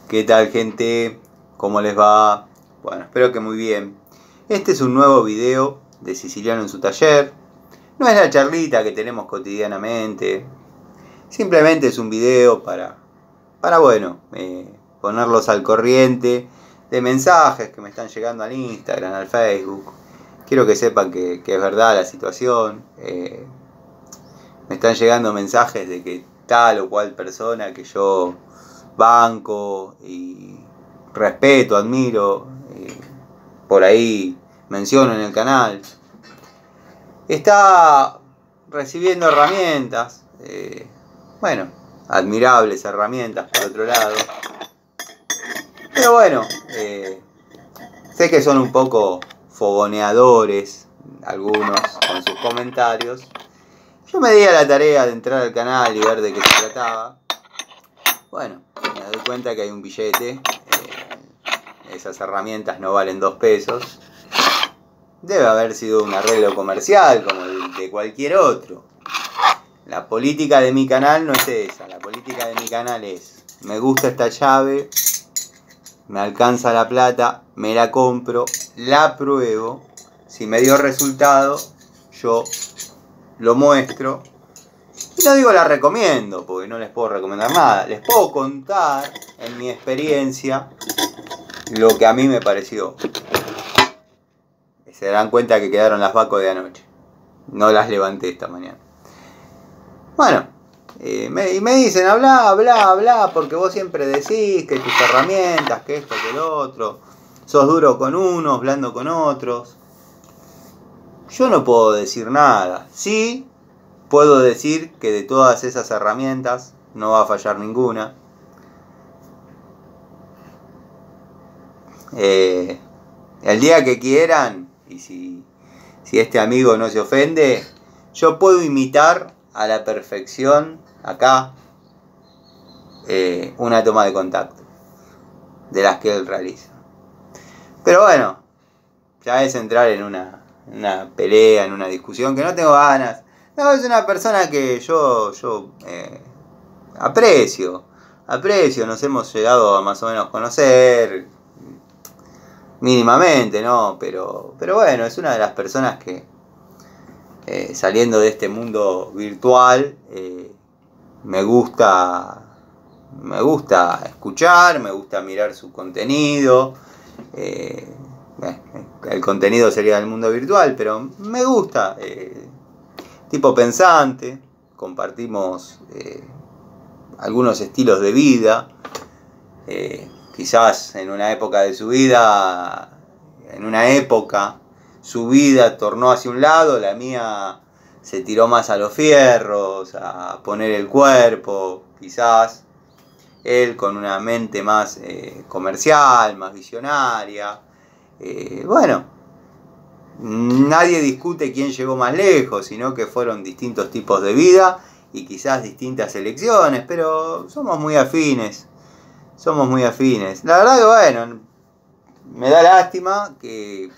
¿Qué tal, gente? ¿Cómo les va? Bueno, espero que muy bien. Este es un nuevo video de Siciliano en su taller. No es la charlita que tenemos cotidianamente. Simplemente es un video para ponerlos al corriente de mensajes que me están llegando al Instagram, al Facebook. Quiero que sepan que es verdad la situación. Me están llegando mensajes de que tal o cual persona que yo banco y respeto, admiro, por ahí menciono en el canal, está recibiendo herramientas, admirables herramientas por otro lado, pero bueno, sé que son un poco fogoneadores algunos con sus comentarios. Yo me di a la tarea de entrar al canal y ver de qué se trataba. Bueno, me doy cuenta que hay un billete. Esas herramientas no valen 2 pesos. Debe haber sido un arreglo comercial como el de cualquier otro. La política de mi canal no es esa. La política de mi canal es: me gusta esta llave, me alcanza la plata, me la compro, la pruebo. Si me dio resultado, yo lo muestro. Y no digo la recomiendo, porque no les puedo recomendar nada. Les puedo contar en mi experiencia lo que a mí me pareció. Se dan cuenta que quedaron las Baco de anoche. No las levanté esta mañana. Bueno, me dicen, habla, porque vos siempre decís que tus herramientas, que esto, que lo otro. Sos duro con unos, blando con otros. Yo no puedo decir nada. Sí, puedo decir que de todas esas herramientas no va a fallar ninguna. El día que quieran, y si este amigo no se ofende, yo puedo imitar a la perfección acá una toma de contacto de las que él realiza. Pero bueno, ya es entrar en una pelea, en una discusión que no tengo ganas. No, es una persona que yo aprecio, nos hemos llegado a más o menos conocer mínimamente, ¿no? Pero bueno, es una de las personas que saliendo de este mundo virtual me gusta escuchar, me gusta mirar su contenido. El contenido sería del mundo virtual, pero me gusta, tipo pensante, compartimos algunos estilos de vida. Quizás en una época de su vida, su vida tornó hacia un lado, la mía se tiró más a los fierros, a poner el cuerpo, quizás él con una mente más comercial, más visionaria. Bueno, nadie discute quién llegó más lejos, sino que fueron distintos tipos de vida y quizás distintas elecciones, pero somos muy afines. La verdad que bueno, me da lástima que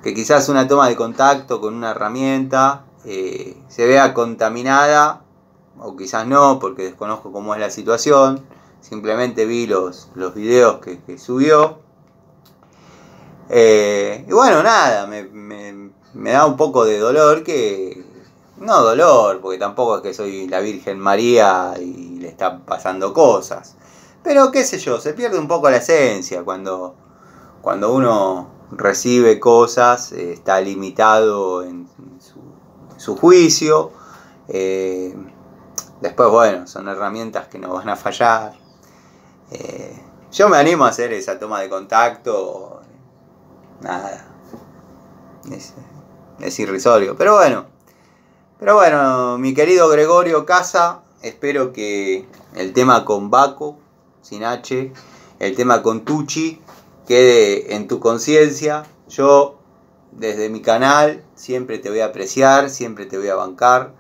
quizás una toma de contacto con una herramienta se vea contaminada, o quizás no, porque desconozco cómo es la situación. Simplemente vi los videos que subió. Y bueno, nada, me da un poco de dolor no dolor, porque tampoco es que soy la Virgen María y le están pasando cosas. Pero qué sé yo, se pierde un poco la esencia cuando uno recibe cosas, está limitado en su juicio. Después, bueno, son herramientas que no van a fallar. Yo me animo a hacer esa toma de contacto. Nada. Es irrisorio. Pero bueno, mi querido Gregorio Casa, espero que el tema con Baco, sin H, el tema con Tucci, quede en tu conciencia. Yo, desde mi canal, siempre te voy a apreciar, siempre te voy a bancar.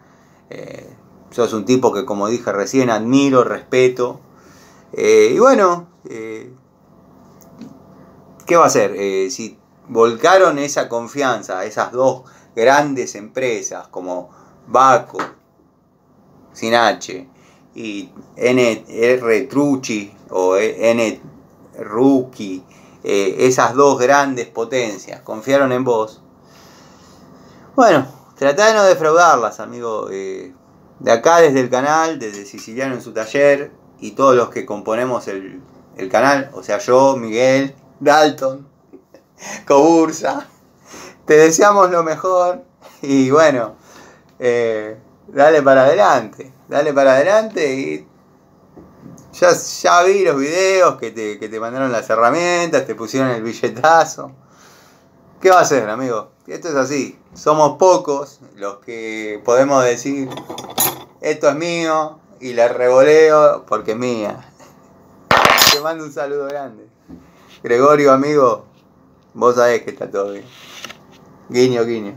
Sos un tipo que, como dije recién, admiro, respeto. Y bueno, ¿qué va a hacer? Si volcaron esa confianza a esas dos grandes empresas como Baco, sin H, y NR Trucci o N Rookie, esas dos grandes potencias, confiaron en vos. Bueno, tratá de no defraudarlas, amigo. De acá desde el canal, desde Siciliano en su taller, y todos los que componemos el canal, o sea, yo, Miguel, Dalton, Cobursa, te deseamos lo mejor. Y bueno, dale para adelante y ya vi los videos que te mandaron las herramientas, te pusieron el billetazo. ¿Qué va a hacer, amigo? Esto es así, somos pocos los que podemos decir esto es mío y la revoleo porque es mía. Te mando un saludo grande. Gregorio, amigo, vos sabés que está todo bien. Guiño, guiño.